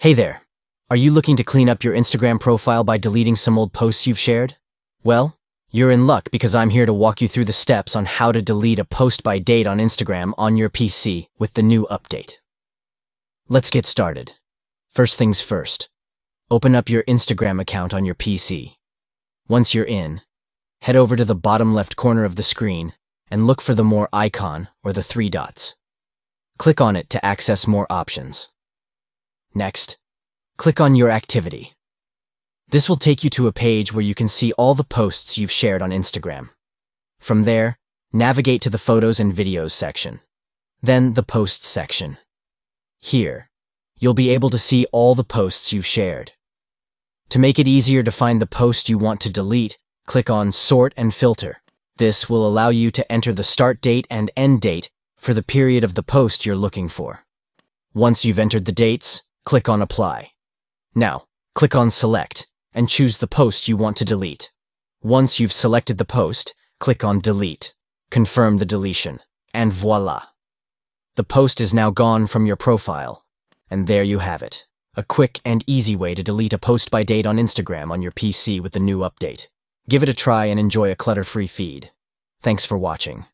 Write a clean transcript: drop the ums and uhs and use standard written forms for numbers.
Hey there. Are you looking to clean up your Instagram profile by deleting some old posts you've shared? Well, you're in luck because I'm here to walk you through the steps on how to delete a post by date on Instagram on your PC with the new update. Let's get started. First things first, open up your Instagram account on your PC. Once you're in, head over to the bottom left corner of the screen and look for the More icon or the three dots. Click on it to access more options. Next, click on Your Activity. This will take you to a page where you can see all the posts you've shared on Instagram. From there, navigate to the Photos and Videos section, then the Posts section. Here, you'll be able to see all the posts you've shared. To make it easier to find the post you want to delete, click on Sort and Filter. This will allow you to enter the start date and end date for the period of the post you're looking for. Once you've entered the dates, click on Apply. Now, click on Select and choose the post you want to delete. Once you've selected the post, click on Delete. Confirm the deletion, and voila! The post is now gone from your profile. And there you have it. A quick and easy way to delete a post by date on Instagram on your PC with the new update. Give it a try and enjoy a clutter-free feed. Thanks for watching.